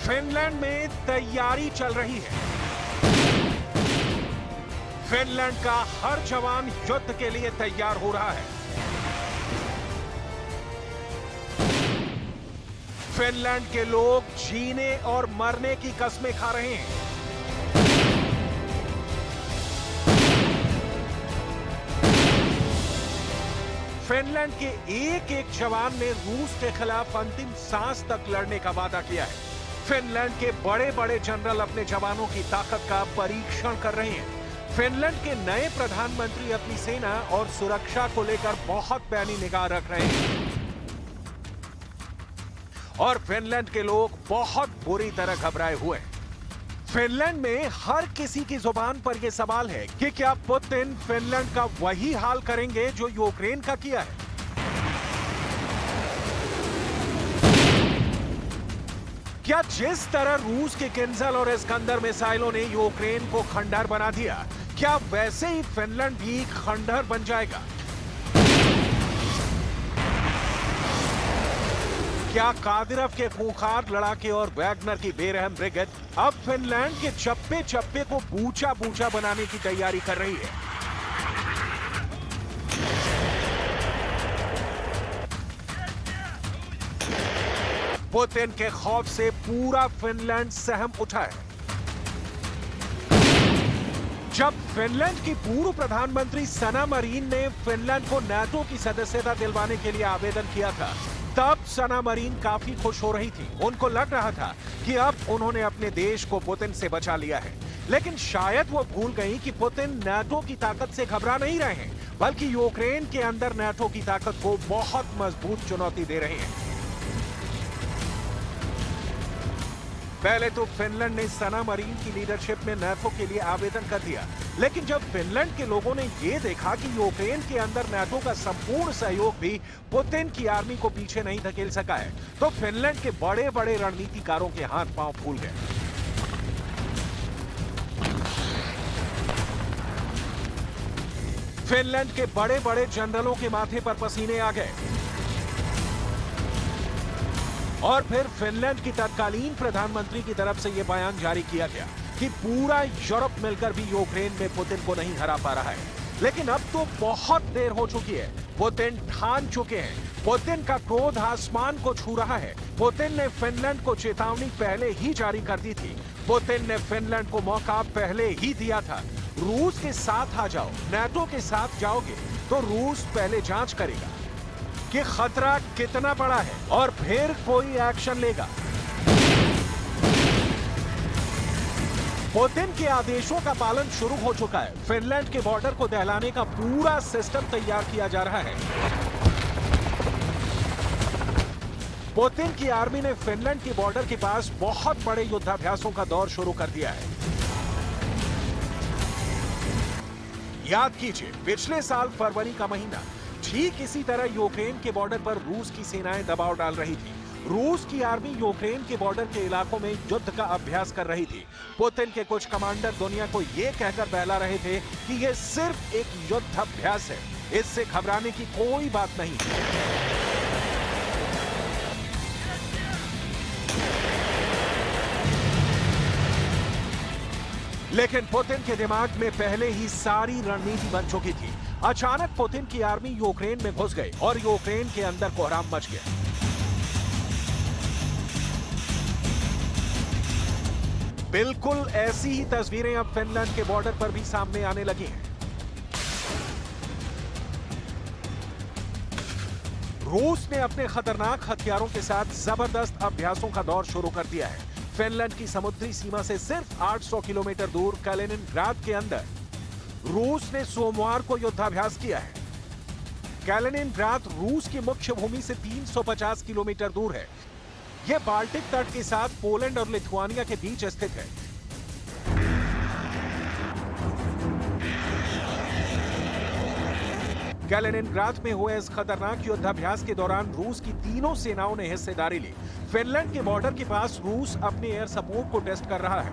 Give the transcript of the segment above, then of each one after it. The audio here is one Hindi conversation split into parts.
फिनलैंड में तैयारी चल रही है। फिनलैंड का हर जवान युद्ध के लिए तैयार हो रहा है। फिनलैंड के लोग जीने और मरने की कस्में खा रहे हैं। फिनलैंड के एक एक जवान ने रूस के खिलाफ अंतिम सांस तक लड़ने का वादा किया है। फिनलैंड के बड़े बड़े जनरल अपने जवानों की ताकत का परीक्षण कर रहे हैं। फिनलैंड के नए प्रधानमंत्री अपनी सेना और सुरक्षा को लेकर बहुत पैनी निगाह रख रहे हैं और फिनलैंड के लोग बहुत बुरी तरह घबराए हुए हैं। फिनलैंड में हर किसी की जुबान पर यह सवाल है कि क्या पुतिन फिनलैंड का वही हाल करेंगे जो यूक्रेन का किया है। क्या जिस तरह रूस के किंजल और इस्कंदर मिसाइलों ने यूक्रेन को खंडहर बना दिया, क्या वैसे ही फिनलैंड भी खंडहर बन जाएगा? क्या कादिरव के खूंखार लड़ाके और वैगनर की बेरहम ब्रिगेड अब फिनलैंड के चप्पे चप्पे को बूचा बूचा बनाने की तैयारी कर रही है? पुतिन के खौफ से पूरा फिनलैंड सहम उठा है। जब फिनलैंड की पूर्व प्रधानमंत्री सना मरीन ने फिनलैंड को नाटो की सदस्यता दिलवाने के लिए आवेदन किया था, तब सना मरीन काफी खुश हो रही थी। उनको लग रहा था कि अब उन्होंने अपने देश को पुतिन से बचा लिया है। लेकिन शायद वो भूल गई कि पुतिन नाटो की ताकत से घबरा नहीं रहे हैं, बल्कि यूक्रेन के अंदर नाटो की ताकत को बहुत मजबूत चुनौती दे रहे हैं। पहले तो फिनलैंड ने सना मरीन की लीडरशिप में नाटो के लिए आवेदन कर दिया, लेकिन जब फिनलैंड के लोगों ने यह देखा कि यूक्रेन के अंदर नाटो का संपूर्ण सहयोग भी पुतिन की आर्मी को पीछे नहीं धकेल सका है, तो फिनलैंड के बड़े बड़े रणनीतिकारों के हाथ पांव फूल गए। फिनलैंड के बड़े बड़े जनरलों के माथे पर पसीने आ गए और फिर फिनलैंड की तत्कालीन प्रधानमंत्री की तरफ से यह बयान जारी किया गया कि पूरा यूरोप मिलकर भी यूक्रेन में पुतिन को नहीं हरा पा रहा है। लेकिन अब तो बहुत देर हो चुकी है। पुतिन ठान चुके हैं। पुतिन का क्रोध आसमान को छू रहा है। पुतिन ने फिनलैंड को चेतावनी पहले ही जारी कर दी थी। पुतिन ने फिनलैंड को मौका पहले ही दिया था। रूस के साथ आ जाओ, नाटो के साथ जाओगे तो रूस पहले जांच करेगा कि खतरा कितना बड़ा है और फिर कोई एक्शन लेगा। पुतिन के आदेशों का पालन शुरू हो चुका है। फिनलैंड के बॉर्डर को दहलाने का पूरा सिस्टम तैयार किया जा रहा है। पुतिन की आर्मी ने फिनलैंड के बॉर्डर के पास बहुत बड़े युद्धाभ्यासों का दौर शुरू कर दिया है। याद कीजिए, पिछले साल फरवरी का महीना ठीक इसी तरह यूक्रेन के बॉर्डर पर रूस की सेनाएं दबाव डाल रही थी। रूस की आर्मी यूक्रेन के बॉर्डर के इलाकों में युद्ध का अभ्यास कर रही थी। पुतिन के कुछ कमांडर दुनिया को यह कहकर बहला रहे थे कि यह सिर्फ एक युद्ध अभ्यास है, इससे घबराने की कोई बात नहीं। लेकिन पुतिन के दिमाग में पहले ही सारी रणनीति बन चुकी थी। अचानक पुतिन की आर्मी यूक्रेन में घुस गई और यूक्रेन के अंदर कोहराम मच गया। बिल्कुल ऐसी ही तस्वीरें अब फिनलैंड के बॉर्डर पर भी सामने आने लगी हैं। रूस ने अपने खतरनाक हथियारों के साथ जबरदस्त अभ्यासों का दौर शुरू कर दिया है। फिनलैंड की समुद्री सीमा से सिर्फ 800 किलोमीटर दूर कैलिनिनग्राड के अंदर रूस ने सोमवार को युद्धाभ्यास किया है। कैलिनिनग्राड रूस की मुख्य भूमि से 350 किलोमीटर दूर है। यह बाल्टिक तट के साथ पोलैंड और लिथुआनिया के बीच स्थित है। कैलिनिनग्राड में हुए इस खतरनाक युद्धाभ्यास के दौरान रूस की तीनों सेनाओं ने हिस्सेदारी ली। फिनलैंड के बॉर्डर के पास रूस अपने एयर सपोर्ट को टेस्ट कर रहा है।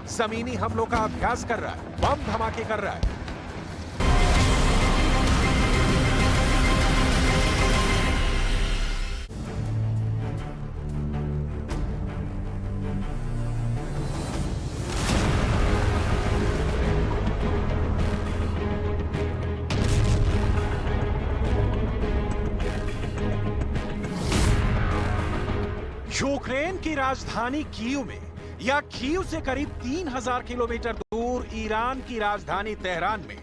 जमीनी हमलों का अभ्यास कर रहा है, बम धमाके कर रहा है। यूक्रेन की राजधानी कीव में या कीव से करीब 3000 किलोमीटर दूर ईरान की राजधानी तेहरान में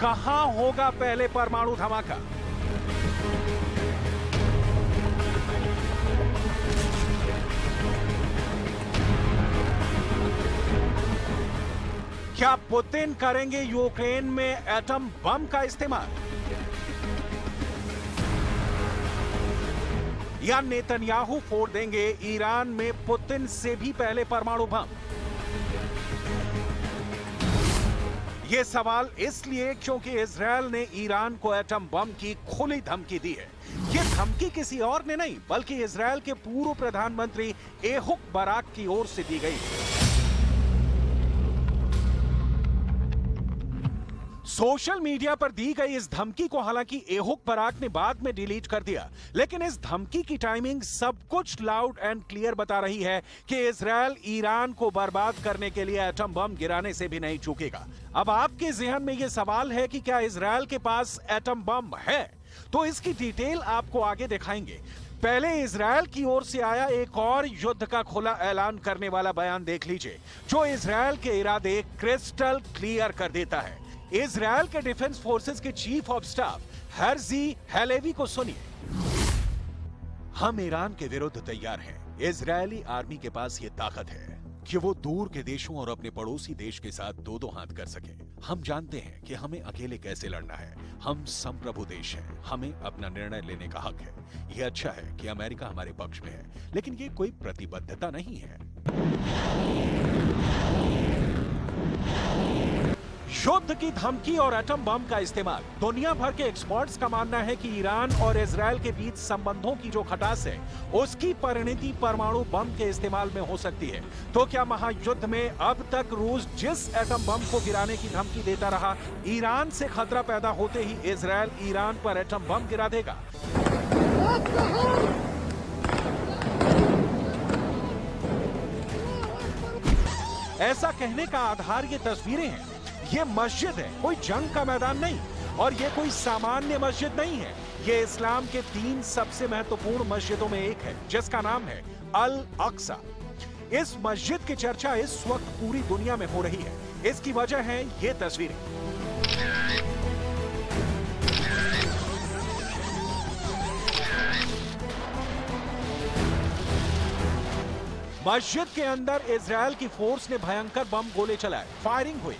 कहां होगा पहले परमाणु धमाका? क्या पुतिन करेंगे यूक्रेन में एटम बम का इस्तेमाल, या नेतन्याहू फोड़ देंगे ईरान में पुतिन से भी पहले परमाणु बम? यह सवाल इसलिए क्योंकि इजरायल ने ईरान को एटम बम की खुली धमकी दी है। यह धमकी किसी और ने नहीं बल्कि इजरायल के पूर्व प्रधानमंत्री एहुक बराक की ओर से दी गई। सोशल मीडिया पर दी गई इस धमकी को हालांकि एहुक बराक ने बाद में डिलीट कर दिया, लेकिन इस धमकी की टाइमिंग सब कुछ लाउड एंड क्लियर बता रही है कि इजरायल ईरान को बर्बाद करने के लिए एटम बम गिराने से भी नहीं चूकेगा। अब आपके ज़हन में यह सवाल है कि क्या इजरायल के पास एटम बम है, तो इसकी डिटेल आपको आगे दिखाएंगे। पहले इजरायल की ओर से आया एक और युद्ध का खुला ऐलान करने वाला बयान देख लीजिए, जो इजरायल के इरादे क्रिस्टल क्लियर कर देता है। इजरायल के डिफेंस फोर्सेस के चीफ ऑफ स्टाफ हर्जी हैलेवी को सुनिए। हम ईरान के विरुद्ध तैयार हैं। इजरायली आर्मी के पास ये ताकत है कि वो दूर के देशों और अपने पड़ोसी देश के साथ दो दो हाथ कर सके। हम जानते हैं कि हमें अकेले कैसे लड़ना है। हम संप्रभु देश हैं, हमें अपना निर्णय लेने का हक है। यह अच्छा है कि अमेरिका हमारे पक्ष में है, लेकिन ये कोई प्रतिबद्धता नहीं है। युद्ध की धमकी और एटम बम का इस्तेमाल। दुनिया भर के एक्सपर्ट्स का मानना है कि ईरान और इजरायल के बीच संबंधों की जो खटास है, उसकी परिणति परमाणु बम के इस्तेमाल में हो सकती है। तो क्या महायुद्ध में अब तक रूस जिस एटम बम को गिराने की धमकी देता रहा, ईरान से खतरा पैदा होते ही इजरायल ईरान पर एटम बम गिरा देगा? ऐसा कहने का आधार ये तस्वीरें हैं। ये मस्जिद है, कोई जंग का मैदान नहीं, और ये कोई सामान्य मस्जिद नहीं है। ये इस्लाम के 3 सबसे महत्वपूर्ण मस्जिदों में एक है, जिसका नाम है अल अक्सा। इस मस्जिद की चर्चा इस वक्त पूरी दुनिया में हो रही है। इसकी वजह है ये तस्वीरें। मस्जिद के अंदर इजरायल की फोर्स ने भयंकर बम गोले चलाए, फायरिंग हुई।